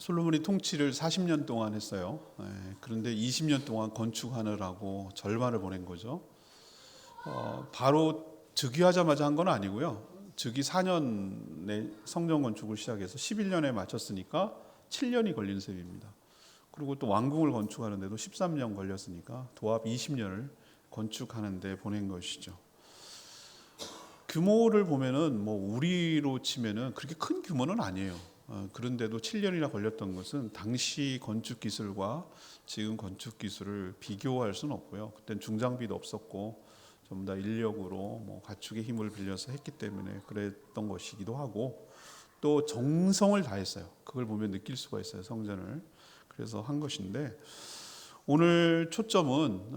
솔로몬이 통치를 40년 동안 했어요. 그런데 20년 동안 건축하느라고 절반을 보낸 거죠. 바로 즉위하자마자 한 건 아니고요. 즉위 4년에 성전 건축을 시작해서 11년에 마쳤으니까 7년이 걸린 셈입니다. 그리고 또 왕궁을 건축하는데도 13년 걸렸으니까 도합 20년을 건축하는데 보낸 것이죠. 규모를 보면은 우리로 치면은 그렇게 큰 규모는 아니에요. 그런데도 7년이나 걸렸던 것은 당시 건축 기술과 지금 건축 기술을 비교할 수는 없고요. 그때는 중장비도 없었고 전부 다 인력으로 가축의 힘을 빌려서 했기 때문에 그랬던 것이기도 하고, 또 정성을 다했어요. 그걸 보면 느낄 수가 있어요. 성전을. 그래서 한 것인데, 오늘 초점은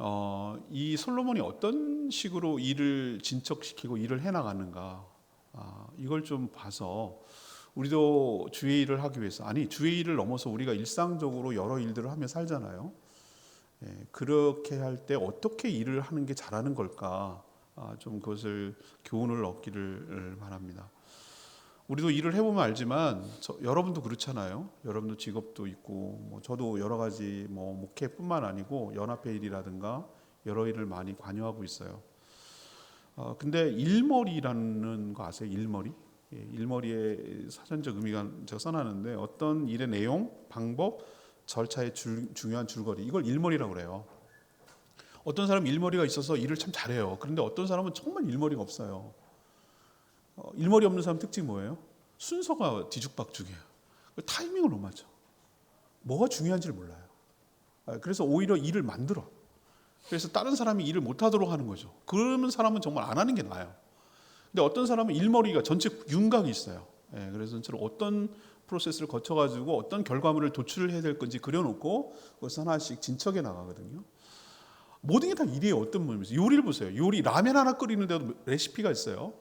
이 솔로몬이 어떤 식으로 일을 진척시키고 일을 해나가는가, 이걸 좀 봐서 우리도 주의 일을 하기 위해서, 주의 일을 넘어서 우리가 일상적으로 여러 일들을 하며 살잖아요. 그렇게 할 때 어떻게 일을 하는 게 잘하는 걸까, 좀 그것을 교훈을 얻기를 바랍니다. 우리도 일을 해보면 알지만 여러분도 그렇잖아요. 여러분도 직업도 있고 저도 여러 가지 목회뿐만 아니고 연합회 일이라든가 여러 일을 많이 관여하고 있어요. 근데 일머리라는 거 아세요? 일머리? 일머리의 사전적 의미가 제가 써놨는데, 어떤 일의 내용, 방법, 절차의 중요한 줄거리, 이걸 일머리라고 그래요. 어떤 사람은 일머리가 있어서 일을 참 잘해요. 그런데 어떤 사람은 정말 일머리가 없어요. 일머리 없는 사람 특징이 뭐예요? 순서가 뒤죽박죽이에요. 타이밍을 못 맞춰. 뭐가 중요한지를 몰라요. 그래서 오히려 일을 만들어. 그래서 다른 사람이 일을 못하도록 하는 거죠. 그러면 사람은 정말 안 하는 게 나아요. 근데 어떤 사람은 일머리가 전체 윤곽이 있어요. 그래서 전체로 어떤 프로세스를 거쳐가지고 어떤 결과물을 도출해야 될 건지 그려놓고 그것을 하나씩 진척해 나가거든요. 모든 게 다 일이에요. 어떤 면에서. 요리를 보세요. 요리, 라면 하나 끓이는데도 레시피가 있어요.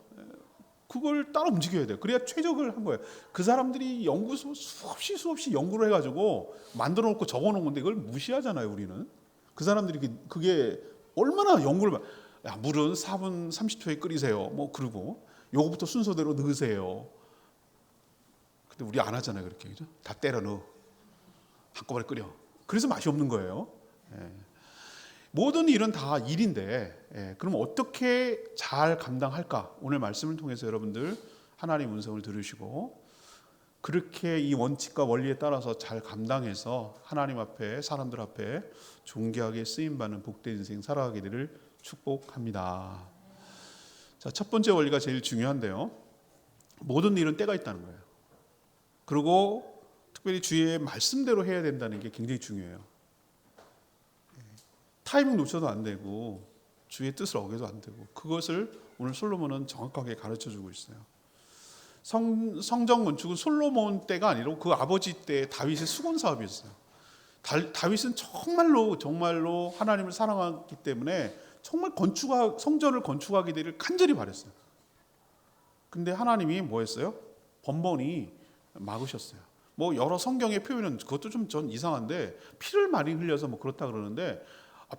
그걸 따라 움직여야 돼요. 그래야 최적을 한 거예요. 그 사람들이 연구소 수없이 연구를 해가지고 만들어 놓고 적어 놓은 건데, 이걸 무시하잖아요, 우리는. 그 사람들이 그게 얼마나 연구를, 물은 4분 30초에 끓이세요. 그러고 요거부터 순서대로 넣으세요. 근데 우리 안 하잖아요, 그렇게. 그죠? 다 때려 넣어. 한꺼번에 끓여. 그래서 맛이 없는 거예요. 모든 일은 다 일인데, 그럼 어떻게 잘 감당할까? 오늘 말씀을 통해서 여러분들 하나님의 음성을 들으시고 그렇게 이 원칙과 원리에 따라서 잘 감당해서 하나님 앞에, 사람들 앞에 존귀하게 쓰임받는 복된 인생 살아가게 되기를 축복합니다. 자, 첫 번째 원리가 제일 중요한데요. 모든 일은 때가 있다는 거예요. 그리고 특별히 주의 말씀대로 해야 된다는 게 굉장히 중요해요. 타이밍 놓쳐도 안 되고 주의 뜻을 어겨도 안 되고, 그것을 오늘 솔로몬은 정확하게 가르쳐주고 있어요. 성전 건축은 솔로몬 때가 아니라 그 아버지 때 다윗의 수건 사업이었어요. 다윗은 정말로 하나님을 사랑하기 때문에 정말 성전을 건축하게 되기를 간절히 바랬어요. 근데 하나님이 뭐 했어요? 번번이 막으셨어요. 여러 성경의 표현은 그것도 좀 전 이상한데, 피를 많이 흘려서 그렇다 그러는데,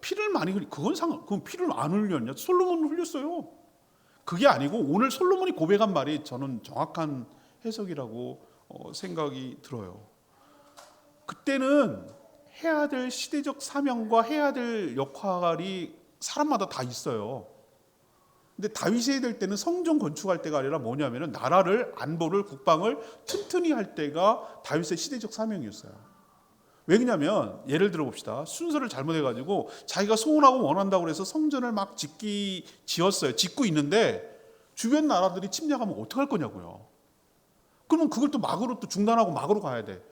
피를 많이 그건 피를 안 흘렸냐? 솔로몬은 흘렸어요. 그게 아니고 오늘 솔로몬이 고백한 말이 저는 정확한 해석이라고 생각이 들어요. 그때는 해야 될 시대적 사명과 해야 될 역할이 사람마다 다 있어요. 근데 다윗이 해야 될 때는 성전 건축할 때가 아니라 뭐냐면은 나라를, 안보를, 국방을 튼튼히 할 때가 다윗의 시대적 사명이었어요. 왜냐면 예를 들어 봅시다. 순서를 잘못해가지고 자기가 소원하고 원한다고 해서 성전을 막 지었어요. 짓고 있는데 주변 나라들이 침략하면 어떡할 거냐고요. 그러면 그걸 또 막으로 또 중단하고 막으로 가야 돼.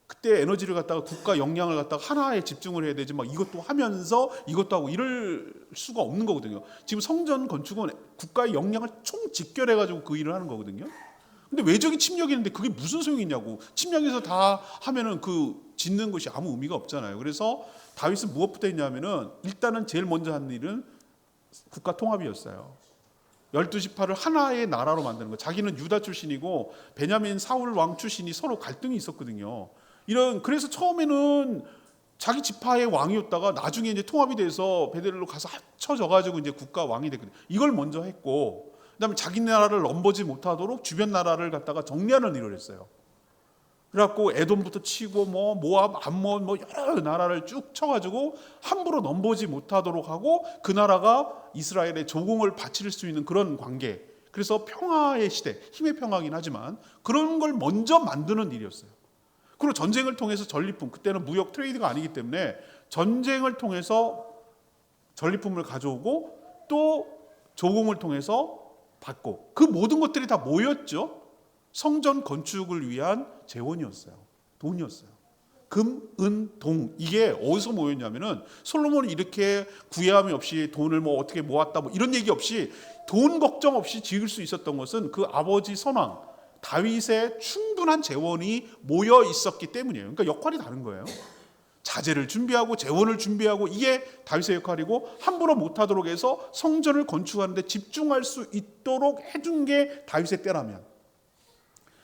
그때 에너지를 갖다가 국가 역량을 갖다가 하나에 집중을 해야 되지, 이것도 하면서 이것도 하고 이럴 수가 없는 거거든요. 지금 성전 건축은 국가의 역량을 총 직결해가지고 그 일을 하는 거거든요. 근데 외적인 침략이 있는데 그게 무슨 소용이 있냐고. 침략해서 다 하면은 짓는 것이 아무 의미가 없잖아요. 그래서 다윗은 무엇부터 했냐면은 일단은 제일 먼저 한 일은 국가 통합이었어요. 12지파를 하나의 나라로 만드는 거. 자기는 유다 출신이고 베냐민 사울 왕 출신이 서로 갈등이 있었거든요. 그래서 처음에는 자기 지파의 왕이었다가 나중에 이제 통합이 돼서 베델로 가서 합쳐져 가지고 이제 국가 왕이 됐거든요. 이걸 먼저 했고, 그다음에 자기 나라를 넘보지 못하도록 주변 나라를 갖다가 정리하는 일을 했어요. 그래갖고 에돔부터 치고 뭐 모압, 암몬 뭐 여러 나라를 쭉 쳐가지고 함부로 넘보지 못하도록 하고 그 나라가 이스라엘의 조공을 바칠 수 있는 그런 관계. 그래서 평화의 시대, 힘의 평화긴 하지만 그런 걸 먼저 만드는 일이었어요. 그리고 전쟁을 통해서 전리품, 그때는 무역 트레이드가 아니기 때문에 전쟁을 통해서 전리품을 가져오고 또 조공을 통해서 받고, 그 모든 것들이 다 모였죠. 성전 건축을 위한 재원이었어요. 돈이었어요. 금, 은, 동, 이게 어디서 모였냐면은 솔로몬이 이렇게 구애함이 없이 돈을 뭐 어떻게 모았다 뭐 이런 얘기 없이 돈 걱정 없이 지을 수 있었던 것은 그 아버지 선왕 다윗의 충분한 재원이 모여 있었기 때문이에요. 그러니까 역할이 다른 거예요. 자재를 준비하고 재원을 준비하고 이게 다윗의 역할이고, 함부로 못하도록 해서 성전을 건축하는데 집중할 수 있도록 해준 게 다윗의 때라면,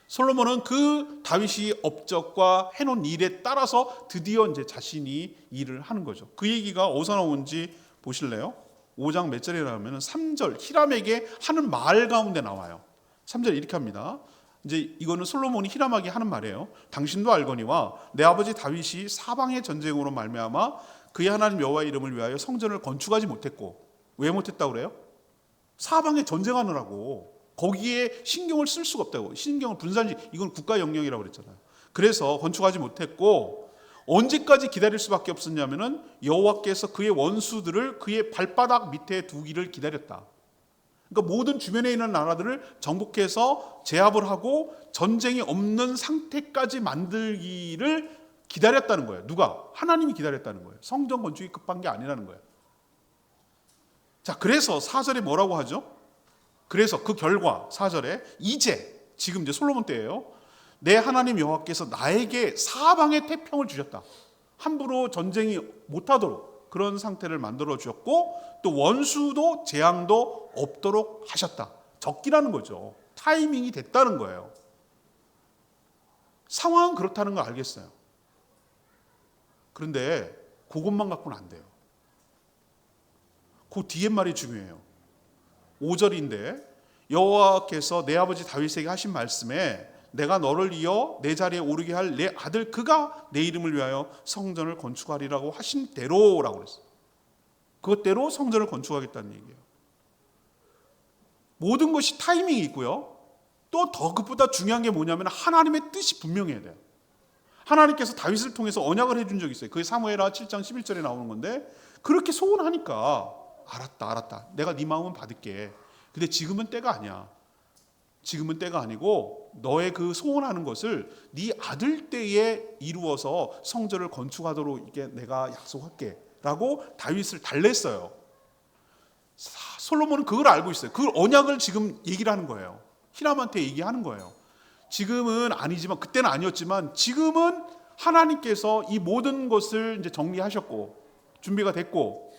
솔로몬은 그 다윗이 업적과 해놓은 일에 따라서 드디어 이제 자신이 일을 하는 거죠. 그 얘기가 어디서 나온지 보실래요? 5장 몇 절에 나오면 3절 히람에게 하는 말 가운데 나와요. 3절 이렇게 합니다. 이제 이거는 솔로몬이 히람에게 하는 말이에요. 당신도 알거니와 내 아버지 다윗이 사방의 전쟁으로 말미암아 그의 하나님 여호와의 이름을 위하여 성전을 건축하지 못했고, 왜 못했다고 그래요? 사방에 전쟁하느라고. 거기에 신경을 쓸 수가 없다고. 신경을 분산시, 이건 국가 영역이라고 그랬잖아요. 그래서 건축하지 못했고, 언제까지 기다릴 수밖에 없었냐면은 여호와께서 그의 원수들을 그의 발바닥 밑에 두기를 기다렸다. 그러니까 모든 주변에 있는 나라들을 정복해서 제압을 하고 전쟁이 없는 상태까지 만들기를 기다렸다는 거예요. 누가? 하나님이 기다렸다는 거예요. 성전 건축이 급한 게 아니라는 거예요. 자, 그래서 4절에 뭐라고 하죠? 그래서 그 결과 4절에 지금 이제 솔로몬 때예요. 내 하나님 여호와께서 나에게 사방의 태평을 주셨다. 함부로 전쟁이 못하도록 그런 상태를 만들어 주셨고, 또 원수도 재앙도 없도록 하셨다. 적기라는 거죠. 타이밍이 됐다는 거예요. 상황은 그렇다는 걸 알겠어요. 그런데 그것만 갖고는 안 돼요. 그 뒤에 말이 중요해요. 5절인데 여호와께서 내 아버지 다윗에게 하신 말씀에 내가 너를 이어 내 자리에 오르게 할 내 아들 그가 내 이름을 위하여 성전을 건축하리라고 하신 대로라고 그랬어요. 그것대로 성전을 건축하겠다는 얘기예요. 모든 것이 타이밍이 있고요. 또 더 그보다 중요한 게 뭐냐면 하나님의 뜻이 분명해야 돼요. 하나님께서 다윗을 통해서 언약을 해준 적이 있어요. 그게 사무엘하 7장 11절에 나오는 건데, 그렇게 소원하니까 알았다. 내가 네 마음은 받을게. 근데 지금은 때가 아니야. 지금은 때가 아니고 너의 그 소원하는 것을 네 아들 때에 이루어서 성전을 건축하도록 이렇게 내가 약속할게 라고 다윗을 달랬어요. 솔로몬은 그걸 알고 있어요. 그 언약을 지금 얘기를 하는 거예요. 히람한테 얘기하는 거예요. 지금은 아니지만, 그때는 아니었지만 지금은 하나님께서 이 모든 것을 이제 정리하셨고 준비가 됐고,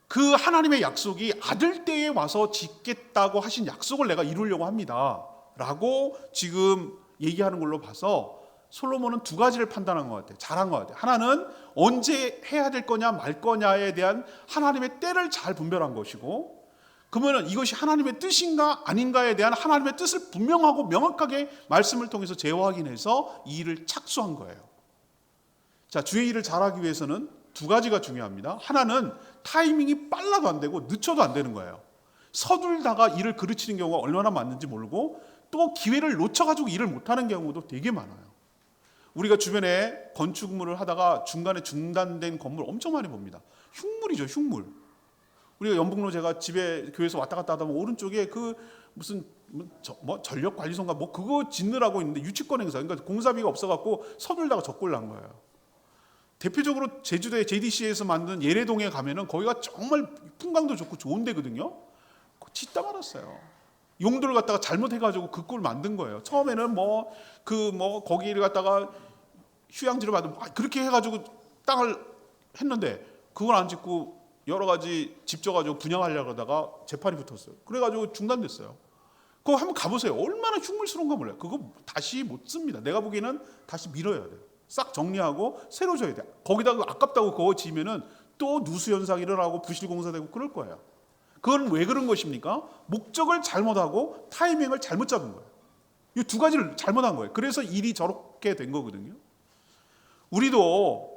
그 하나님의 약속이 아들 때에 와서 짓겠다고 하신 약속을 내가 이루려고 합니다 라고 지금 얘기하는 걸로 봐서 솔로몬은 두 가지를 판단한 것 같아요. 잘한 것 같아요. 하나는 언제 해야 될 거냐 말 거냐에 대한 하나님의 때를 잘 분별한 것이고, 그러면 이것이 하나님의 뜻인가 아닌가에 대한 하나님의 뜻을 분명하고 명확하게 말씀을 통해서 재확인해서 이 일을 착수한 거예요. 자, 주의 일을 잘하기 위해서는 두 가지가 중요합니다. 하나는 타이밍이 빨라도 안 되고 늦춰도 안 되는 거예요. 서둘다가 일을 그르치는 경우가 얼마나 많은지 모르고, 또 기회를 놓쳐가지고 일을 못하는 경우도 되게 많아요. 우리가 주변에 건축물을 하다가 중간에 중단된 건물 엄청 많이 봅니다. 흉물이죠, 흉물. 우리가 연북로 제가 집에 교회에서 왔다 갔다 하다 보면 오른쪽에 그 무슨 전력관리소인가 뭐 그거 짓느라고 있는데 유치권 행사, 그러니까 공사비가 없어갖고 서둘다가 적골 난 거예요. 대표적으로 제주도의 JDC에서 만든 예래동에 가면은 거기가 정말 풍광도 좋고 좋은 데거든요. 짓다 말았어요. 용도를 갖다가 잘못해가지고 그 꼴 만든 거예요. 처음에는 거기를 갖다가 휴양지로 받으면 그렇게 해가지고 땅을 했는데 그걸 안 짓고 여러 가지 집 져가지고 분양하려고 하다가 재판이 붙었어요. 그래가지고 중단됐어요. 그거 한번 가보세요. 얼마나 흉물스러운가 몰라요. 그거 다시 못 씁니다. 내가 보기에는 다시 밀어야 돼요. 싹 정리하고 새로 져야 돼요. 거기다가 아깝다고 그거 지으면은 또 누수 현상이 일어나고 부실 공사되고 그럴 거예요. 그건 왜 그런 것입니까? 목적을 잘못하고 타이밍을 잘못 잡은 거예요. 이 두 가지를 잘못한 거예요. 그래서 일이 저렇게 된 거거든요. 우리도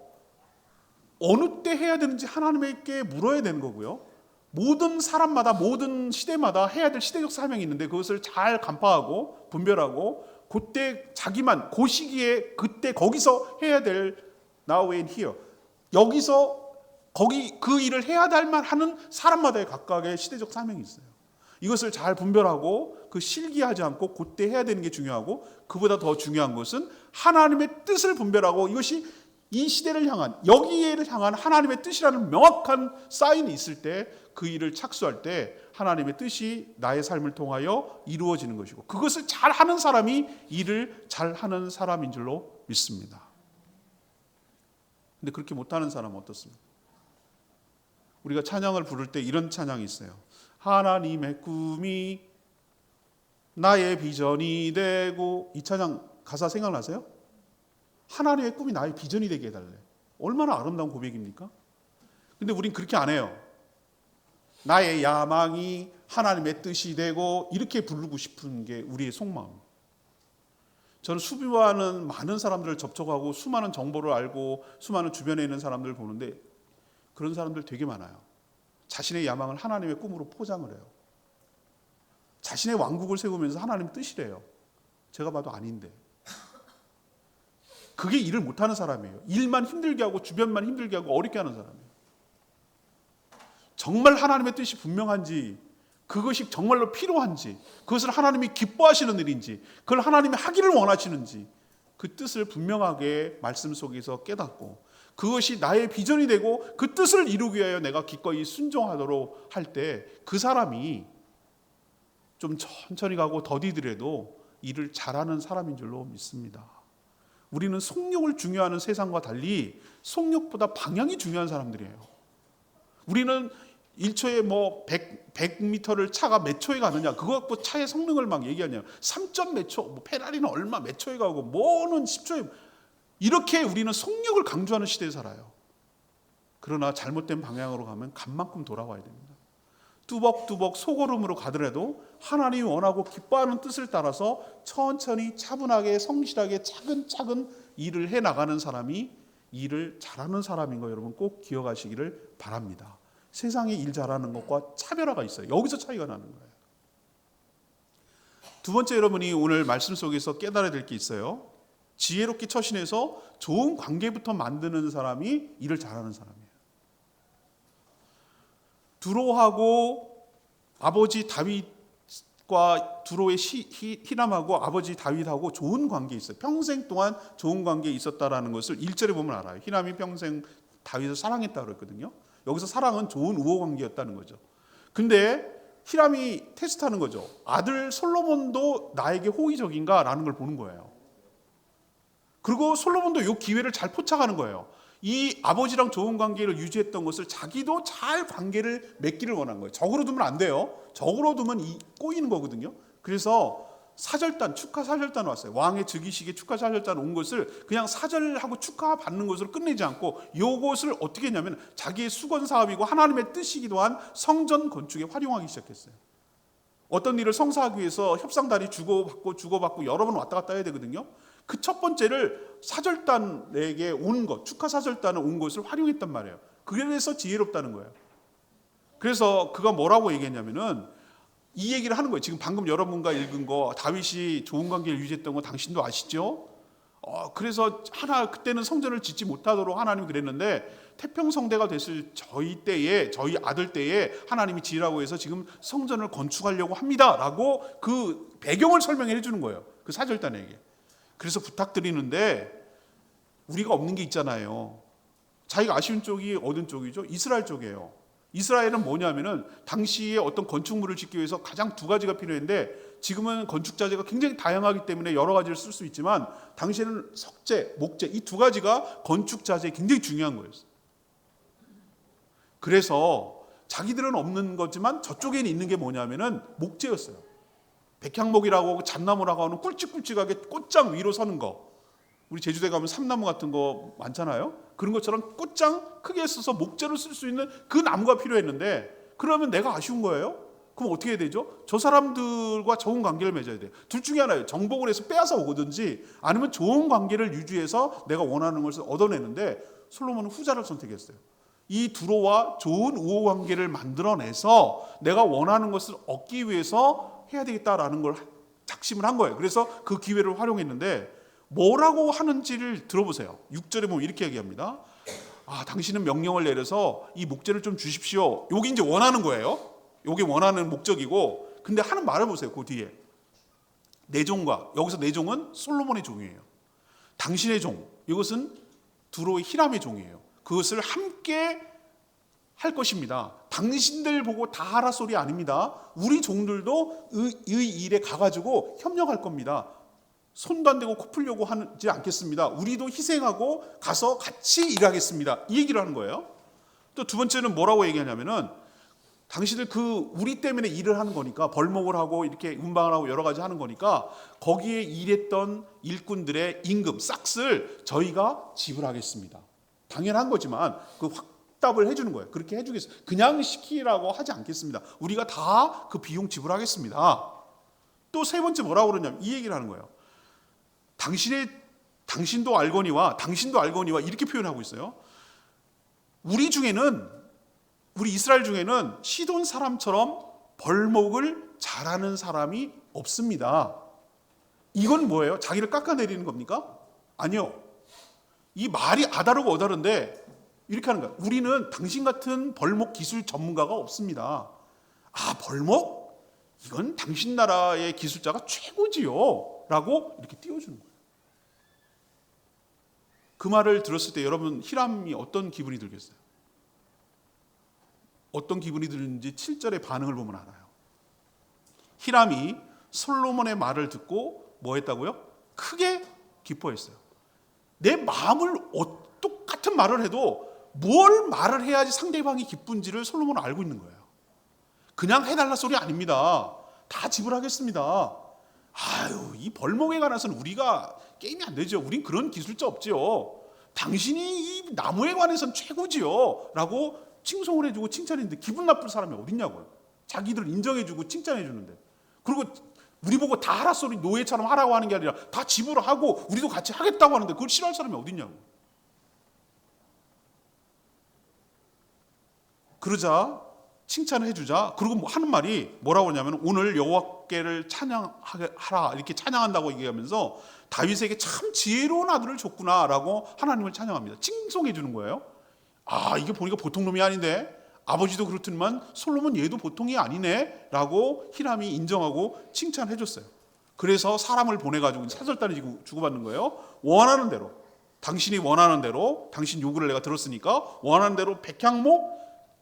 어느 때 해야 되는지 하나님께 물어야 되는 거고요. 모든 사람마다 모든 시대마다 해야 될 시대적 사명이 있는데 그것을 잘 간파하고 분별하고 그때 자기만 그 시기에 그때 거기서 해야 될 now and here 여기서 거기 그 일을 해야 될 만하는 사람마다의 각각의 시대적 사명이 있어요. 이것을 잘 분별하고 그 실기하지 않고 그때 해야 되는 게 중요하고 그보다 더 중요한 것은 하나님의 뜻을 분별하고 이것이 이 시대를 향한 여기에를 향한 하나님의 뜻이라는 명확한 사인이 있을 때 그 일을 착수할 때 하나님의 뜻이 나의 삶을 통하여 이루어지는 것이고 그것을 잘하는 사람이 일을 잘하는 사람인 줄로 믿습니다. 근데 그렇게 못하는 사람은 어떻습니까? 우리가 찬양을 부를 때 이런 찬양이 있어요. 하나님의 꿈이 나의 비전이 되고 이 찬양 가사 생각나세요? 하나님의 꿈이 나의 비전이 되게 해달래. 얼마나 아름다운 고백입니까? 근데 우린 그렇게 안 해요. 나의 야망이 하나님의 뜻이 되고 이렇게 부르고 싶은 게 우리의 속마음. 저는 수많은 많은 사람들을 접촉하고 수많은 정보를 알고 수많은 주변에 있는 사람들을 보는데 그런 사람들 되게 많아요. 자신의 야망을 하나님의 꿈으로 포장을 해요. 자신의 왕국을 세우면서 하나님의 뜻이래요. 제가 봐도 아닌데. 그게 일을 못하는 사람이에요. 일만 힘들게 하고 주변만 힘들게 하고 어렵게 하는 사람이에요. 정말 하나님의 뜻이 분명한지 그것이 정말로 필요한지 그것을 하나님이 기뻐하시는 일인지 그걸 하나님이 하기를 원하시는지 그 뜻을 분명하게 말씀 속에서 깨닫고 그것이 나의 비전이 되고 그 뜻을 이루기 위하여 내가 기꺼이 순종하도록 할 때 그 사람이 좀 천천히 가고 더디더라도 일을 잘하는 사람인 줄로 믿습니다. 우리는 속력을 중요하는 세상과 달리 속력보다 방향이 중요한 사람들이에요. 우리는 1초에 뭐 100m를 차가 몇 초에 가느냐 그거 갖고 차의 성능을 막 얘기하냐 3점 몇 초, 뭐 페라리는 얼마 몇 초에 가고 뭐는 10초에 이렇게 우리는 속력을 강조하는 시대에 살아요. 그러나 잘못된 방향으로 가면 간만큼 돌아와야 됩니다. 뚜벅뚜벅 소걸음으로 가더라도 하나님이 원하고 기뻐하는 뜻을 따라서 천천히 차분하게 성실하게 차근차근 일을 해나가는 사람이 일을 잘하는 사람인 거 여러분 꼭 기억하시기를 바랍니다. 세상에 일 잘하는 것과 차별화가 있어요. 여기서 차이가 나는 거예요. 두 번째 여러분이 오늘 말씀 속에서 깨달아야 될 게 있어요. 지혜롭게 처신해서 좋은 관계부터 만드는 사람이 일을 잘하는 사람이에요. 두로하고 아버지 다윗과 두로의 히람하고 아버지 다윗하고 좋은 관계 있어요. 평생 동안 좋은 관계에 있었다라는 것을 1절에 보면 알아요. 히람이 평생 다윗을 사랑했다고 그랬거든요. 여기서 사랑은 좋은 우호 관계였다는 거죠. 근데 히람이 테스트하는 거죠. 아들 솔로몬도 나에게 호의적인가라는 걸 보는 거예요. 그리고 솔로몬도 이 기회를 잘 포착하는 거예요. 이 아버지랑 좋은 관계를 유지했던 것을 자기도 잘 관계를 맺기를 원한 거예요. 적으로 두면 안 돼요. 적으로 두면 꼬이는 거거든요. 그래서 사절단, 축하 사절단 왔어요. 왕의 즉위식에 축하 사절단 온 것을 그냥 사절하고 축하받는 것으로 끝내지 않고 이것을 어떻게 했냐면 자기의 수건 사업이고 하나님의 뜻이기도 한 성전 건축에 활용하기 시작했어요. 어떤 일을 성사하기 위해서 협상단이 주고받고 여러 번 왔다 갔다 해야 되거든요. 그 첫 번째를 사절단에게 온 것, 축하 사절단에 온 것을 활용했단 말이에요. 그래서 지혜롭다는 거예요. 그래서 그가 뭐라고 얘기했냐면은 이 얘기를 하는 거예요. 지금 방금 여러분과 읽은 거 다윗이 좋은 관계를 유지했던 거 당신도 아시죠? 그래서 그때는 성전을 짓지 못하도록 하나님이 그랬는데 태평성대가 됐을 저희 아들 때에 하나님이 지으라고 해서 지금 성전을 건축하려고 합니다라고 그 배경을 설명해 주는 거예요. 그 사절단에게. 그래서 부탁드리는데 우리가 없는 게 있잖아요. 자기가 아쉬운 쪽이 어느 쪽이죠? 이스라엘 쪽이에요. 이스라엘은 뭐냐면은 당시에 어떤 건축물을 짓기 위해서 가장 두 가지가 필요했는데 지금은 건축 자재가 굉장히 다양하기 때문에 여러 가지를 쓸 수 있지만 당시에는 석재, 목재 이 두 가지가 건축 자재에 굉장히 중요한 거였어요. 그래서 자기들은 없는 거지만 저쪽에는 있는 게 뭐냐면은 목재였어요. 백향목이라고 잣나무라고 하는 굵직굵직하게 꽃장 위로 서는 거. 우리 제주도에 가면 삼나무 같은 거 많잖아요. 그런 것처럼 꽃장 크게 써서 목재로 쓸 수 있는 그 나무가 필요했는데 그러면 내가 아쉬운 거예요. 그럼 어떻게 해야 되죠? 저 사람들과 좋은 관계를 맺어야 돼요. 둘 중에 하나예요. 정복을 해서 빼앗아 오든지 아니면 좋은 관계를 유지해서 내가 원하는 것을 얻어내는데 솔로몬은 후자를 선택했어요. 이 두로와 좋은 우호 관계를 만들어내서 내가 원하는 것을 얻기 위해서 해야 되겠다라는 걸 작심을 한 거예요. 그래서 그 기회를 활용했는데 뭐라고 하는지를 들어보세요. 6절에 보면 이렇게 얘기합니다. 당신은 명령을 내려서 이 목재를 좀 주십시오. 여기 이제 원하는 거예요. 이게 원하는 목적이고, 근데 하는 말을 보세요. 그 뒤에 내 종과, 여기서 내 종은 솔로몬의 종이에요. 당신의 종, 이것은 두로의 히람의 종이에요. 그것을 함께 할 것입니다. 당신들 보고 다 하라 소리 아닙니다. 우리 종들도 이 일에 가가지고 협력할 겁니다. 손도 안 대고 코 풀려고 하지 않겠습니다. 우리도 희생하고 가서 같이 일하겠습니다. 이 얘기를 하는 거예요. 또 두 번째는 뭐라고 얘기하냐면은 당신들 우리 때문에 일을 하는 거니까, 벌목을 하고 이렇게 운방을 하고 여러 가지 하는 거니까 거기에 일했던 일꾼들의 임금 싹스를 저희가 지불하겠습니다. 당연한 거지만 그 확답을 해주는 거예요. 그렇게 해주겠습니다. 그냥 시키라고 하지 않겠습니다. 우리가 다 그 비용 지불하겠습니다. 또 세 번째 뭐라고 그러냐면 이 얘기를 하는 거예요. 당신도 알거니와 이렇게 표현하고 있어요. 우리 이스라엘 중에는 시돈 사람처럼 벌목을 잘하는 사람이 없습니다. 이건 뭐예요? 자기를 깎아내리는 겁니까? 아니요. 이 말이 아다르고 어다른데 이렇게 하는 거예요. 우리는 당신 같은 벌목 기술 전문가가 없습니다. 벌목? 이건 당신 나라의 기술자가 최고지요. 라고 이렇게 띄워주는 거예요. 그 말을 들었을 때 여러분 히람이 어떤 기분이 들겠어요? 어떤 기분이 드는지 7절의 반응을 보면 알아요. 히람이 솔로몬의 말을 듣고 뭐 했다고요? 크게 기뻐했어요. 내 마음을 똑같은 말을 해도 뭘 말을 해야지 상대방이 기쁜지를 솔로몬은 알고 있는 거예요. 그냥 해달라 소리 아닙니다. 다 지불하겠습니다. 이 벌목에 관해서는 우리가 게임이 안 되죠. 우린 그런 기술자 없지요. 당신이 이 나무에 관해서는 최고지요. 라고 칭송을 해주고 칭찬했는데 기분 나쁠 사람이 어딨냐고요. 자기들 인정해주고 칭찬해주는데. 그리고 우리 보고 다 하라 소리 노예처럼 하라고 하는 게 아니라 다 지불하고 우리도 같이 하겠다고 하는데 그걸 싫어할 사람이 어딨냐고. 그러자 칭찬을 해주자. 그리고 하는 말이 뭐라고 하냐면 오늘 여호와께를 찬양하라 이렇게 찬양한다고 얘기하면서 다윗에게 참 지혜로운 아들을 줬구나라고 하나님을 찬양합니다. 칭송해 주는 거예요. 이게 보니까 보통 놈이 아닌데 아버지도 그렇더니만 솔로몬 얘도 보통이 아니네 라고 히람이 인정하고 칭찬해 줬어요. 그래서 사람을 보내가지고 사절단을 주고받는 거예요. 원하는 대로, 당신이 원하는 대로, 당신 요구를 내가 들었으니까 원하는 대로 백향목,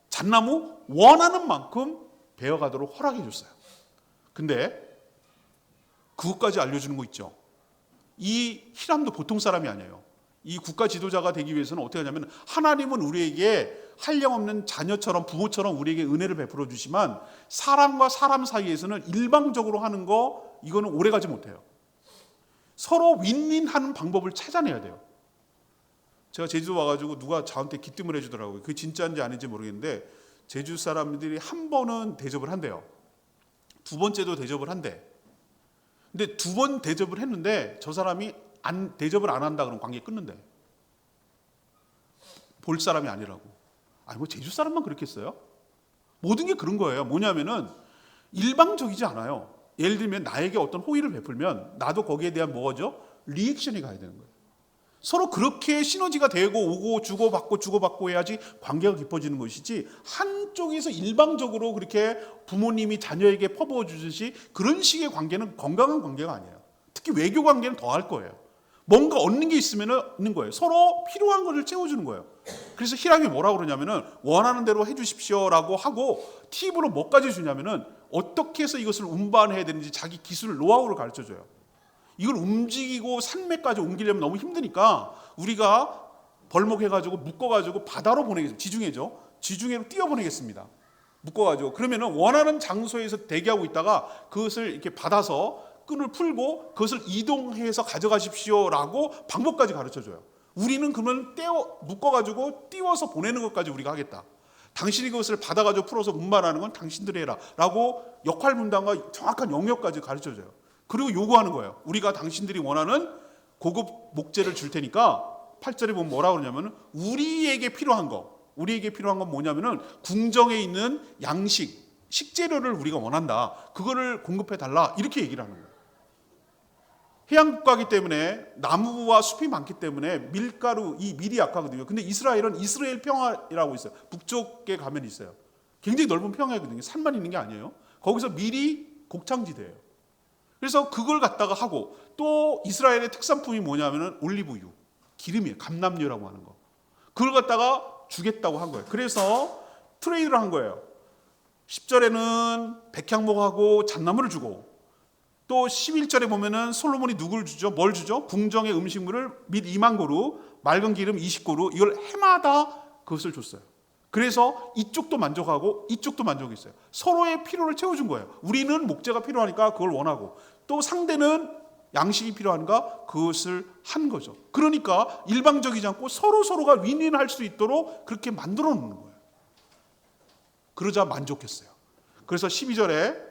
잣나무 원하는 만큼 베어가도록 허락해 줬어요. 근데 그것까지 알려주는 거 있죠. 이 히람도 보통 사람이 아니에요. 이 국가 지도자가 되기 위해서는 어떻게 하냐면 하나님은 우리에게 한량없는 자녀처럼 부모처럼 우리에게 은혜를 베풀어 주시지만 사람과 사람 사이에서는 일방적으로 하는 거 이거는 오래가지 못해요. 서로 윈윈하는 방법을 찾아내야 돼요. 제가 제주도 와가지고 누가 저한테 기뜸을 해주더라고요. 그게 진짜인지 아닌지 모르겠는데 제주 사람들이 한 번은 대접을 한대요. 두 번째도 대접을 한대. 근데 두 번 대접을 했는데 저 사람이 대접을 안 한다 그러면 관계 끊는데. 볼 사람이 아니라고. 뭐 제주 사람만 그렇겠어요? 모든 게 그런 거예요. 뭐냐면은 일방적이지 않아요. 예를 들면 나에게 어떤 호의를 베풀면 나도 거기에 대한 뭐죠? 리액션이 가야 되는 거예요. 서로 그렇게 시너지가 되고 오고 주고받고 해야지 관계가 깊어지는 것이지 한쪽에서 일방적으로 그렇게 부모님이 자녀에게 퍼부어 주듯이 그런 식의 관계는 건강한 관계가 아니에요. 특히 외교 관계는 더 할 거예요. 뭔가 얻는 게 있는 거예요. 서로 필요한 것을 채워주는 거예요. 그래서 히람이 뭐라고 그러냐면은 원하는 대로 해주십시오라고 하고 팁으로 뭐까지 주냐면은 어떻게 해서 이것을 운반해야 되는지 자기 기술 노하우를 가르쳐줘요. 이걸 움직이고 산맥까지 옮기려면 너무 힘드니까 우리가 벌목해가지고 묶어가지고 바다로 보내겠습니다. 지중해로 띄워보내겠습니다. 묶어가지고 그러면은 원하는 장소에서 대기하고 있다가 그것을 이렇게 받아서 끈을 풀고 그것을 이동해서 가져가십시오라고 방법까지 가르쳐줘요. 우리는 그러면 묶어가지고 띄워서 보내는 것까지 우리가 하겠다. 당신이 그것을 받아가지고 풀어서 운반하는 건 당신들이 해라 라고 역할 분담과 정확한 영역까지 가르쳐줘요. 그리고 요구하는 거예요. 우리가 당신들이 원하는 고급 목재를 줄 테니까 8절에 보면 뭐라고 그러냐면 우리에게 필요한 건 뭐냐면은 궁정에 있는 양식, 식재료를 우리가 원한다. 그거를 공급해 달라. 이렇게 얘기를 하는 거예요. 해안국가이기 때문에 나무와 숲이 많기 때문에 밀가루, 이 밀이 약하거든요. 근데 이스라엘은 이스라엘 평화라고 있어요. 북쪽에 가면 있어요. 굉장히 넓은 평야거든요. 산만 있는 게 아니에요. 거기서 밀이 곡창지대예요. 그래서 그걸 갖다가 하고, 또 이스라엘의 특산품이 뭐냐면은 올리브유, 기름이에요. 감람유라고 하는 거. 그걸 갖다가 주겠다고 한 거예요. 그래서 트레이드를 한 거예요. 10절에는 백향목하고 잣나무를 주고, 또 11절에 보면은 솔로몬이 누굴 주죠? 뭘 주죠? 궁정의 음식물을 및 2만 고루, 맑은 기름 20고루, 이걸 해마다 그것을 줬어요. 그래서 이쪽도 만족하고 이쪽도 만족했어요. 서로의 필요를 채워준 거예요. 우리는 목재가 필요하니까 그걸 원하고, 또 상대는 양식이 필요한가 그것을 한 거죠. 그러니까 일방적이지 않고 서로가 윈윈할 수 있도록 그렇게 만들어 놓는 거예요. 그러자 만족했어요. 그래서 12절에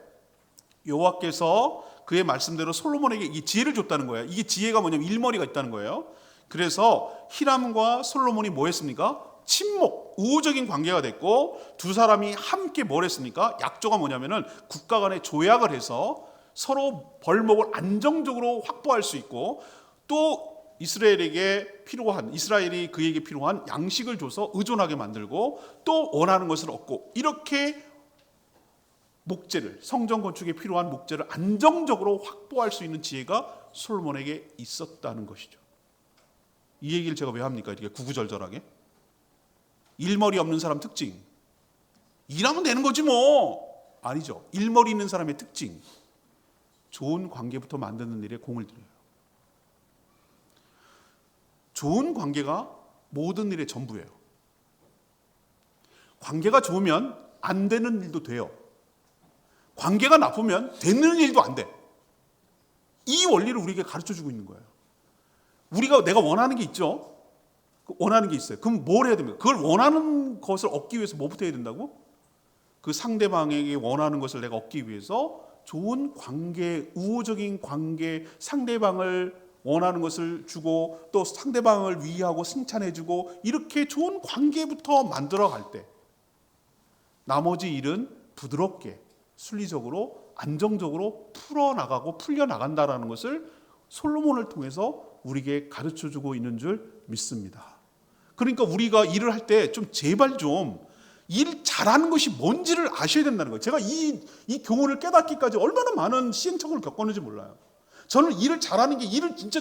여호와께서 그의 말씀대로 솔로몬에게 이 지혜를 줬다는 거예요. 이게 지혜가 뭐냐면 일머리가 있다는 거예요. 그래서 히람과 솔로몬이 뭐 했습니까? 친목, 우호적인 관계가 됐고, 두 사람이 함께 뭘 했습니까? 약조가 뭐냐면은 국가 간에 조약을 해서 서로 벌목을 안정적으로 확보할 수 있고, 또 이스라엘이 그에게 필요한 양식을 줘서 의존하게 만들고, 또 원하는 것을 얻고, 이렇게 목재를, 성전 건축에 필요한 목재를 안정적으로 확보할 수 있는 지혜가 솔로몬에게 있었다는 것이죠. 이 얘기를 제가 왜 합니까? 이렇게 구구절절하게. 일머리 없는 사람 특징, 일하면 되는 거지 뭐. 아니죠. 일머리 있는 사람의 특징, 좋은 관계부터 만드는 일에 공을 들여요. 좋은 관계가 모든 일의 전부예요. 관계가 좋으면 안 되는 일도 돼요. 관계가 나쁘면 되는 일도 안 돼. 이 원리를 우리에게 가르쳐주고 있는 거예요. 내가 원하는 게 있죠. 원하는 게 있어요. 그럼 뭘 해야 됩니까? 그걸 원하는 것을 얻기 위해서 뭐부터 해야 된다고? 그 상대방에게 원하는 것을 내가 얻기 위해서 좋은 관계, 우호적인 관계, 상대방을 원하는 것을 주고, 또 상대방을 위하고 칭찬해주고, 이렇게 좋은 관계부터 만들어갈 때 나머지 일은 부드럽게, 순리적으로, 안정적으로 풀어나가고 풀려나간다라는 것을 솔로몬을 통해서 우리에게 가르쳐주고 있는 줄 믿습니다. 그러니까 우리가 일을 할 때 좀 제발 좀 일 잘하는 것이 뭔지를 아셔야 된다는 거예요. 제가 이 교훈을 깨닫기까지 얼마나 많은 시행착오를 겪었는지 몰라요. 저는 일을 잘하는 게 일을 진짜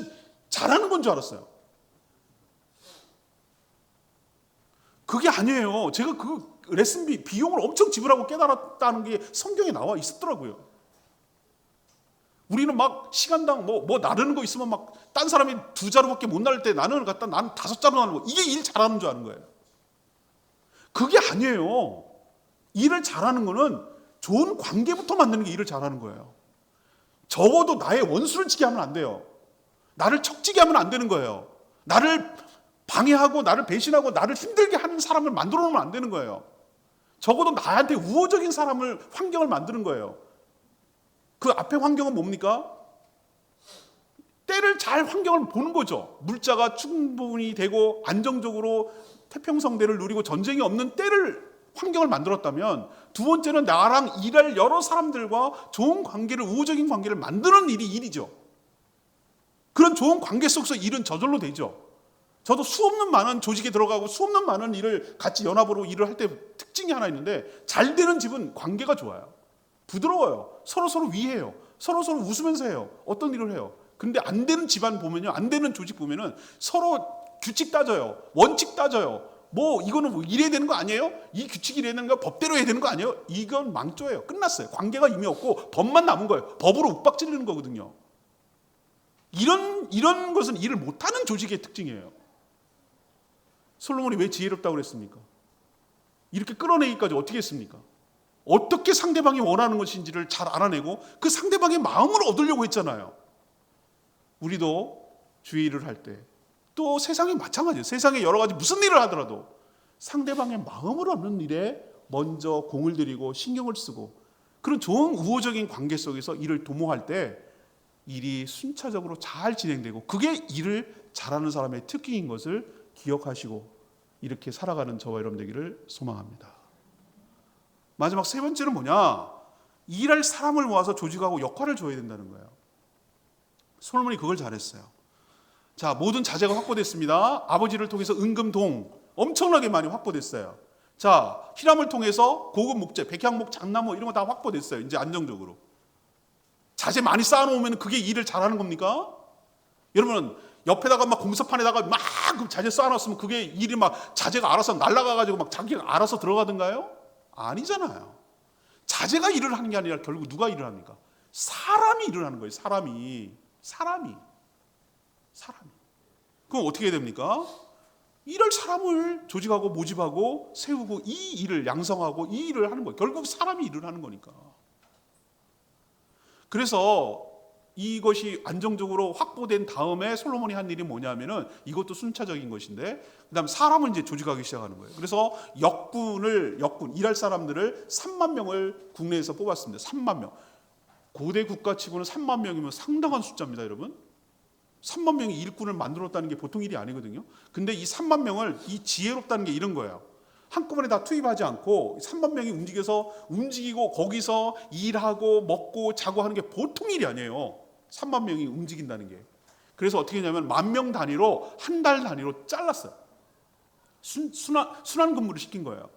잘하는 건 줄 알았어요. 그게 아니에요. 제가 그 레슨비 비용을 엄청 지불하고 깨달았다는 게 성경에 나와 있었더라고요. 우리는 막 시간당 뭐 나르는 거 있으면 막 딴 사람이 2자루밖에 못 나를 때 나는 5자루 나르는 거, 이게 일 잘하는 줄 아는 거예요. 그게 아니에요. 일을 잘하는 거는 좋은 관계부터 만드는 게 일을 잘하는 거예요. 적어도 나의 원수를 치게 하면 안 돼요. 나를 척지게 하면 안 되는 거예요. 나를 방해하고 나를 배신하고 나를 힘들게 하는 사람을 만들어 놓으면 안 되는 거예요. 적어도 나한테 우호적인 환경을 만드는 거예요. 그 앞에 환경은 뭡니까? 때를 잘 환경을 보는 거죠. 물자가 충분히 되고 안정적으로 태평성대를 누리고 전쟁이 없는 환경을 만들었다면, 두 번째는 나랑 일할 여러 사람들과 좋은 관계를, 우호적인 관계를 만드는 일이 일이죠. 그런 좋은 관계 속에서 일은 저절로 되죠. 저도 수없는 많은 조직에 들어가고 수없는 많은 일을 같이 연합으로 일을 할 때 특징이 하나 있는데, 잘 되는 집은 관계가 좋아요. 부드러워요. 서로 위해요. 서로 웃으면서 해요. 어떤 일을 해요. 근데 안 되는 집안 보면요, 안 되는 조직 보면은 서로 규칙 따져요. 원칙 따져요. 이거는 이래야 되는 거 아니에요? 이 규칙이 이래야 되는 거, 법대로 해야 되는 거 아니에요? 이건 망조예요. 끝났어요. 관계가 이미 없고 법만 남은 거예요. 법으로 윽박지르는 거거든요. 이런 것은 일을 못하는 조직의 특징이에요. 솔로몬이 왜 지혜롭다고 그랬습니까? 이렇게 끌어내기까지 어떻게 했습니까? 어떻게 상대방이 원하는 것인지를 잘 알아내고 그 상대방의 마음을 얻으려고 했잖아요. 우리도 주의 일을 할 때, 또 세상이 마찬가지예요. 세상에 여러 가지 무슨 일을 하더라도 상대방의 마음을 얻는 일에 먼저 공을 들이고 신경을 쓰고 그런 좋은 우호적인 관계 속에서 일을 도모할 때 일이 순차적으로 잘 진행되고 그게 일을 잘하는 사람의 특징인 것을 기억하시고 이렇게 살아가는 저와 여러분 되기를 소망합니다. 마지막 세 번째는 뭐냐? 일할 사람을 모아서 조직하고 역할을 줘야 된다는 거예요. 솔로몬이 그걸 잘했어요. 자, 모든 자재가 확보됐습니다. 아버지를 통해서 은금동 엄청나게 많이 확보됐어요. 자, 히람을 통해서 고급 목재, 백향목, 잣나무 이런 거 다 확보됐어요. 이제 안정적으로. 자재 많이 쌓아놓으면 그게 일을 잘하는 겁니까? 여러분 옆에다가 막 공사판에다가 막 자재 쌓아놨으면 그게 일이 막 자재가 알아서 날아가가지고 막 자기가 알아서 들어가던가요? 아니잖아요. 자재가 일을 하는 게 아니라 결국 누가 일을 합니까? 사람이 일을 하는 거예요. 사람이. 그럼 어떻게 해야 됩니까? 일할 사람을 조직하고 모집하고 세우고 이 일을 양성하고 이 일을 하는 거예요. 결국 사람이 일을 하는 거니까. 그래서 이것이 안정적으로 확보된 다음에 솔로몬이 한 일이 뭐냐면은 이것도 순차적인 것인데 그다음 사람을 이제 조직하기 시작하는 거예요. 그래서 역군 일할 사람들을 3만 명을 국내에서 뽑았습니다. 3만 명. 고대 국가치고는 3만 명이면 상당한 숫자입니다, 여러분. 3만 명이 일꾼을 만들었다는 게 보통 일이 아니거든요. 근데 이 3만 명을 이 지혜롭다는 게 이런 거예요. 한꺼번에 다 투입하지 않고 3만 명이 움직이고 거기서 일하고 먹고 자고 하는 게 보통 일이 아니에요. 3만 명이 움직인다는 게. 그래서 어떻게 했냐면 10,000명 단위로 한 달 단위로 잘랐어요. 순환 근무를 시킨 거예요.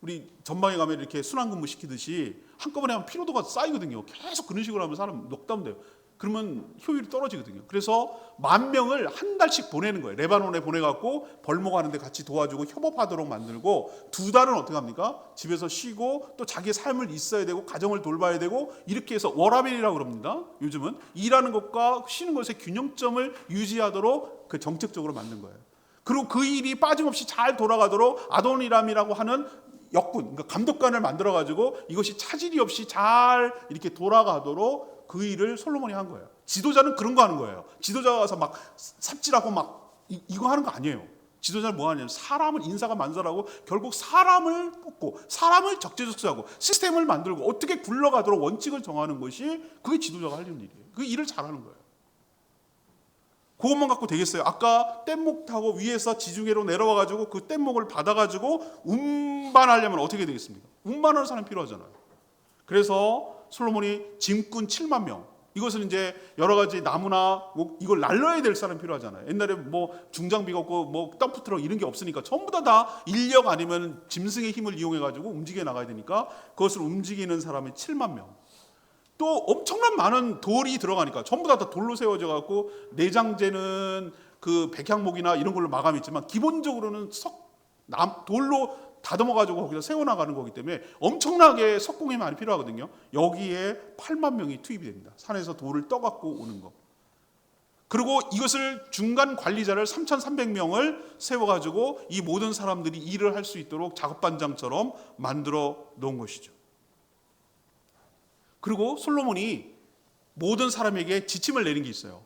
우리 전방에 가면 이렇게 순환 근무 시키듯이 한꺼번에 하면 피로도가 쌓이거든요. 계속 그런 식으로 하면 사람 녹다운 돼요. 그러면 효율이 떨어지거든요. 그래서 10,000명을 한 달씩 보내는 거예요. 레바논에 보내갖고 벌목하는 데 같이 도와주고 협업하도록 만들고 2달은 어떻게 합니까? 집에서 쉬고 또 자기의 삶을 있어야 되고 가정을 돌봐야 되고 이렇게 해서 워라밸이라고 그럽니다. 요즘은 일하는 것과 쉬는 것의 균형점을 유지하도록 그 정책적으로 만든 거예요. 그리고 그 일이 빠짐없이 잘 돌아가도록 아도니람이라고 하는 역군, 그러니까 감독관을 만들어가지고 이것이 차질이 없이 잘 이렇게 돌아가도록 그 일을 솔로몬이 한 거예요. 지도자는 그런 거 하는 거예요. 지도자가 와서 막 삽질하고 막 이거 하는 거 아니에요. 지도자는 뭐 하냐면 사람을 인사가 만들하고 결국 사람을 뽑고 사람을 적재적소하고 시스템을 만들고 어떻게 굴러가도록 원칙을 정하는 것이 그게 지도자가 하려는 일이에요. 그 일을 잘하는 거예요. 그것만 갖고 되겠어요? 아까 뗏목 타고 위에서 지중해로 내려와가지고 그 뗏목을 받아가지고 운반하려면 어떻게 되겠습니까? 운반하는 사람이 필요하잖아요. 그래서 솔로몬이 짐꾼 7만 명. 이것은 이제 여러 가지 나무나 뭐 이걸 날려야 될 사람이 필요하잖아요. 옛날에 뭐 중장비가 없고 뭐 덤프트럭 이런 게 없으니까 전부 다 인력 아니면 짐승의 힘을 이용해가지고 움직여 나가야 되니까 그것을 움직이는 사람이 7만 명. 또 엄청난 많은 돌이 들어가니까 전부 다 돌로 세워져 갖고 내장재는 그 백향목이나 이런 걸로 마감했지만 기본적으로는 돌로 다듬어 가지고 거기다 세워나가는 거기 때문에 엄청나게 석공이 많이 필요하거든요. 여기에 8만 명이 투입이 됩니다. 산에서 돌을 떠갖고 오는 거. 그리고 이것을 중간 관리자를 3,300명을 세워가지고 이 모든 사람들이 일을 할 수 있도록 작업반장처럼 만들어 놓은 것이죠. 그리고 솔로몬이 모든 사람에게 지침을 내린 게 있어요.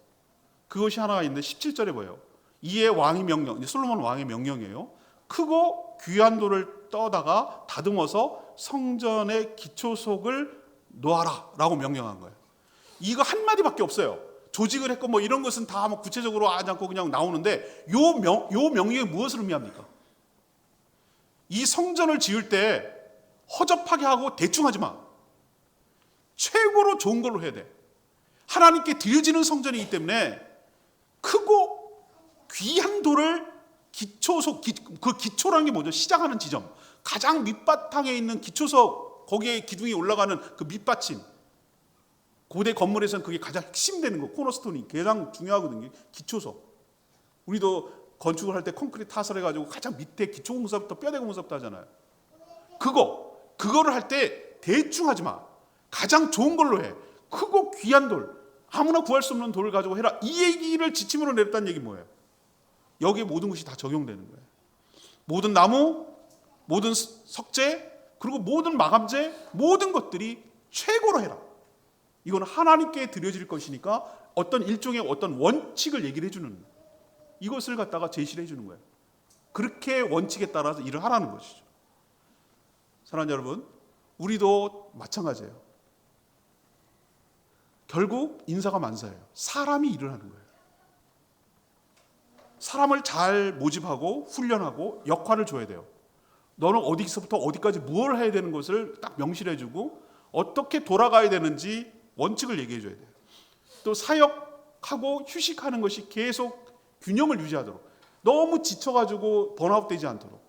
그것이 하나가 있는데 17절에 보여요. 이에 왕의 명령, 솔로몬 왕의 명령이에요. 크고 귀한 돌을 떠다가 다듬어서 성전의 기초석을 놓아라 라고 명령한 거예요. 이거 한마디밖에 없어요. 조직을 했고 뭐 이런 것은 다 뭐 구체적으로 하지 않고 그냥 나오는데 요 명령이 무엇을 의미합니까? 이 성전을 지을 때 허접하게 하고 대충 하지 마. 최고로 좋은 걸로 해야 돼. 하나님께 드려지는 성전이기 때문에 크고 귀한 돌을 기초석, 그 기초라는 게 뭐죠? 시작하는 지점. 가장 밑바탕에 있는 기초석, 거기에 기둥이 올라가는 그 밑받침. 고대 건물에서는 그게 가장 핵심되는 거, 코너스톤이 가장 중요하거든요. 기초석. 우리도 건축을 할 때 콘크리트 타설 해가지고 가장 밑에 기초공사부터 뼈대 공사부터 하잖아요. 그거를 할 때 대충 하지 마. 가장 좋은 걸로 해. 크고 귀한 돌, 아무나 구할 수 없는 돌을 가지고 해라. 이 얘기를 지침으로 내렸다는 얘기 뭐예요? 여기에 모든 것이 다 적용되는 거예요. 모든 나무, 모든 석재, 그리고 모든 마감재, 모든 것들이 최고로 해라. 이건 하나님께 드려질 것이니까 어떤 일종의 어떤 원칙을 얘기를 해주는, 이것을 갖다가 제시를 해주는 거예요. 그렇게 원칙에 따라서 일을 하라는 것이죠. 사랑하는 여러분, 우리도 마찬가지예요. 결국 인사가 만사예요. 사람이 일을 하는 거예요. 사람을 잘 모집하고 훈련하고 역할을 줘야 돼요. 너는 어디서부터 어디까지 무엇을 해야 되는 것을 딱 명시해주고 어떻게 돌아가야 되는지 원칙을 얘기해줘야 돼요. 또 사역하고 휴식하는 것이 계속 균형을 유지하도록, 너무 지쳐가지고 번아웃 되지 않도록,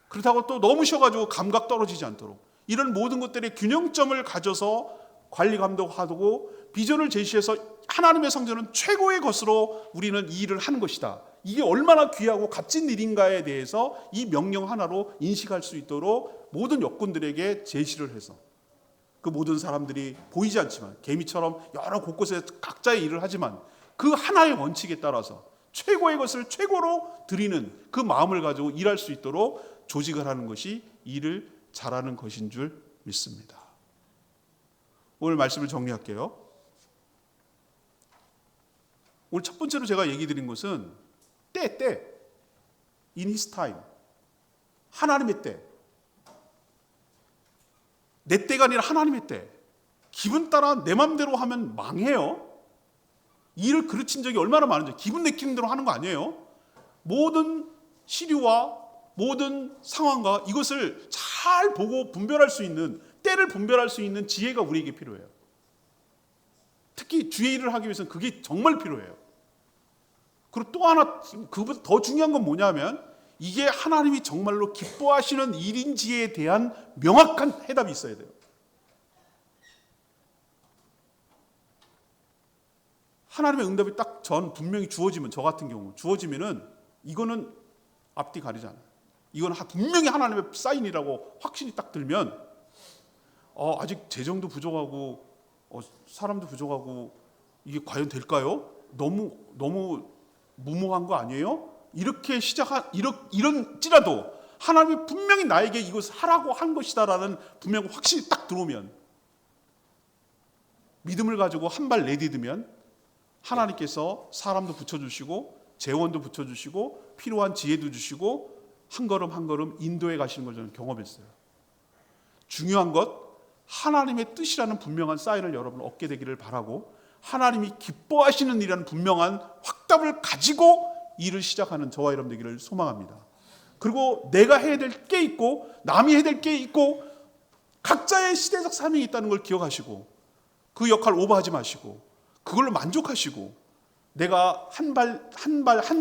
그렇다고 또 너무 쉬어가지고 감각 떨어지지 않도록, 이런 모든 것들의 균형점을 가져서 관리 감독하고 비전을 제시해서 하나님의 성전은 최고의 것으로 우리는 이 일을 하는 것이다. 이게 얼마나 귀하고 값진 일인가에 대해서 이 명령 하나로 인식할 수 있도록 모든 역군들에게 제시를 해서, 그 모든 사람들이 보이지 않지만 개미처럼 여러 곳곳에 각자의 일을 하지만 그 하나의 원칙에 따라서 최고의 것을 최고로 드리는 그 마음을 가지고 일할 수 있도록 조직을 하는 것이 일을 잘하는 것인 줄 믿습니다. 오늘 말씀을 정리할게요. 오늘 첫 번째로 제가 얘기 드린 것은 때, in his time, 하나님의 때. 내 때가 아니라 하나님의 때. 기분 따라 내 맘대로 하면 망해요. 일을 그르친 적이 얼마나 많은지. 기분 내키는 대로 하는 거 아니에요. 모든 시류와 모든 상황과 이것을 잘 보고 분별할 수 있는, 때를 분별할 수 있는 지혜가 우리에게 필요해요. 특히 주의 일을 하기 위해서는 그게 정말 필요해요. 그리고 또 하나, 그보다 더 중요한 건 뭐냐면 이게 하나님이 정말로 기뻐하시는 일인지에 대한 명확한 해답이 있어야 돼요. 하나님의 응답이 딱 분명히 주어지면, 저 같은 경우 주어지면은 이거는 앞뒤 가리지 않아요. 이건 분명히 하나님의 사인이라고 확신이 딱 들면 아직 재정도 부족하고 사람도 부족하고 이게 과연 될까요? 너무 무모한 거 아니에요? 이렇게 이런지라도 하나님이 분명히 나에게 이것을 하라고 한 것이다라는 분명 확신이 딱 들어오면, 믿음을 가지고 한 발 내디디면 하나님께서 사람도 붙여주시고 재원도 붙여주시고 필요한 지혜도 주시고 한 걸음 한 걸음 인도해 가시는 걸 저는 경험했어요. 중요한 것, 하나님의 뜻이라는 분명한 사인을 여러분 얻게 되기를 바라고, 하나님이 기뻐하시는 일이라는 분명한 확답을 가지고 일을 시작하는 저와 여러분 되기를 소망합니다. 그리고 내가 해야 될 게 있고 남이 해야 될 게 있고 각자의 시대적 사명이 있다는 걸 기억하시고 그 역할 오버하지 마시고 그걸로 만족하시고, 내가 한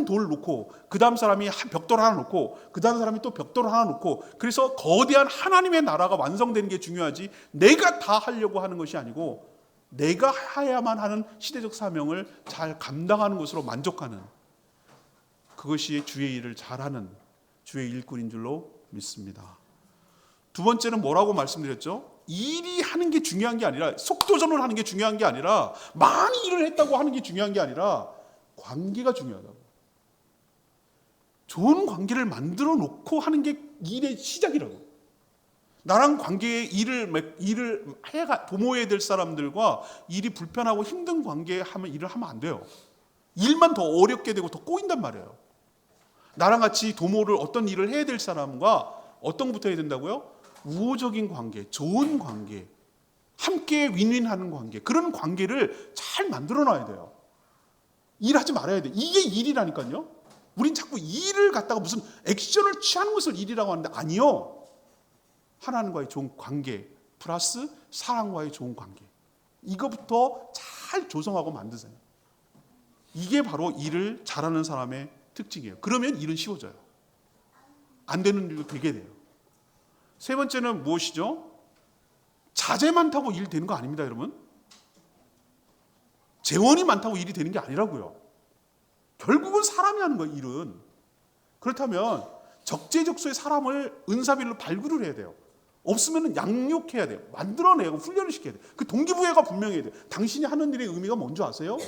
돌 놓고 그 다음 사람이 벽돌 하나 놓고 그 다음 사람이 또 벽돌 하나 놓고, 그래서 거대한 하나님의 나라가 완성되는 게 중요하지 내가 다 하려고 하는 것이 아니고 내가 해야만 하는 시대적 사명을 잘 감당하는 것으로 만족하는, 그것이 주의 일을 잘하는 주의 일꾼인 줄로 믿습니다. 두 번째는 뭐라고 말씀드렸죠? 일이 하는 게 중요한 게 아니라, 속도전을 하는 게 중요한 게 아니라, 많이 일을 했다고 하는 게 중요한 게 아니라 관계가 중요하다고. 좋은 관계를 만들어 놓고 하는 게 일의 시작이라고. 나랑 관계에 일을 도모해야 될 사람들과 일이 불편하고 힘든 관계에 일을 하면 안 돼요. 일만 더 어렵게 되고 더 꼬인단 말이에요. 나랑 같이 도모를 어떤 일을 해야 될 사람과 어떤 것부터 해야 된다고요? 우호적인 관계, 좋은 관계, 함께 윈윈하는 관계, 그런 관계를 잘 만들어 놔야 돼요. 일하지 말아야 돼. 이게 일이라니까요. 우린 자꾸 일을 갖다가 무슨 액션을 취하는 것을 일이라고 하는데 아니요. 하나님과의 좋은 관계 플러스 사랑과의 좋은 관계, 이거부터 잘 조성하고 만드세요. 이게 바로 일을 잘하는 사람의 특징이에요. 그러면 일은 쉬워져요. 안 되는 일도 되게 돼요. 세 번째는 무엇이죠? 자재 많다고 일 되는 거 아닙니다, 여러분. 재원이 많다고 일이 되는 게 아니라고요. 결국은 사람이 하는 거예요, 일은. 그렇다면 적재적소의 사람을 은사별로 발굴을 해야 돼요. 없으면 양육해야 돼요. 만들어내고 훈련을 시켜야 돼요. 그 동기부여가 분명해야 돼요. 당신이 하는 일의 의미가 뭔지 아세요?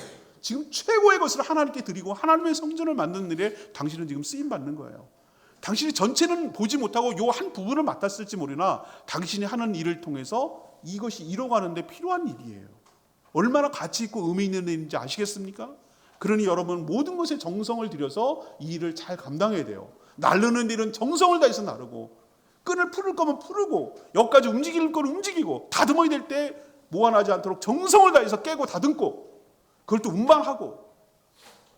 지금 최고의 것을 하나님께 드리고 하나님의 성전을 만드는 일에 당신은 지금 쓰임받는 거예요. 당신이 전체는 보지 못하고 요 한 부분을 맡았을지 모르나 당신이 하는 일을 통해서 이것이 이뤄가는데 필요한 일이에요. 얼마나 가치 있고 의미 있는 일인지 아시겠습니까? 그러니 여러분 모든 것에 정성을 들여서 이 일을 잘 감당해야 돼요. 나르는 일은 정성을 다해서 나르고, 끈을 풀을 거면 풀고, 여기까지 움직일 건 움직이고, 다듬어야 될 때 모아나지 않도록 정성을 다해서 깨고 다듬고, 그걸 또 운반하고,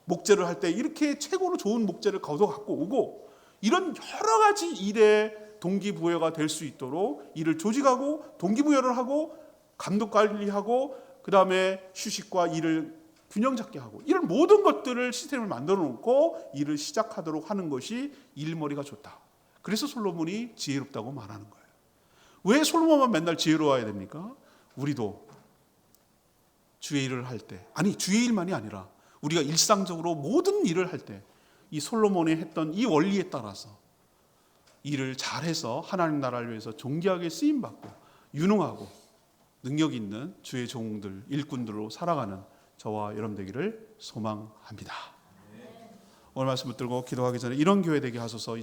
목재를 할 때 이렇게 최고로 좋은 목재를 거둬 갖고 오고, 이런 여러 가지 일에 동기부여가 될 수 있도록 일을 조직하고 동기부여를 하고 감독 관리하고, 그 다음에 휴식과 일을 균형 잡게 하고, 이런 모든 것들을 시스템을 만들어 놓고 일을 시작하도록 하는 것이 일머리가 좋다. 그래서 솔로몬이 지혜롭다고 말하는 거예요. 왜 솔로몬만 맨날 지혜로워야 됩니까? 우리도 주의 일을 할 때, 아니 주의 일만이 아니라 우리가 일상적으로 모든 일을 할 때 이 솔로몬이 했던 이 원리에 따라서 일을 잘해서 하나님 나라를 위해서 존귀하게 쓰임받고 유능하고 능력 있는 주의 종들, 일꾼들로 살아가는 저와 여러분 되기를 소망합니다. 오늘 말씀 붙들고 기도하기 전에 이런 교회 되게 하소서.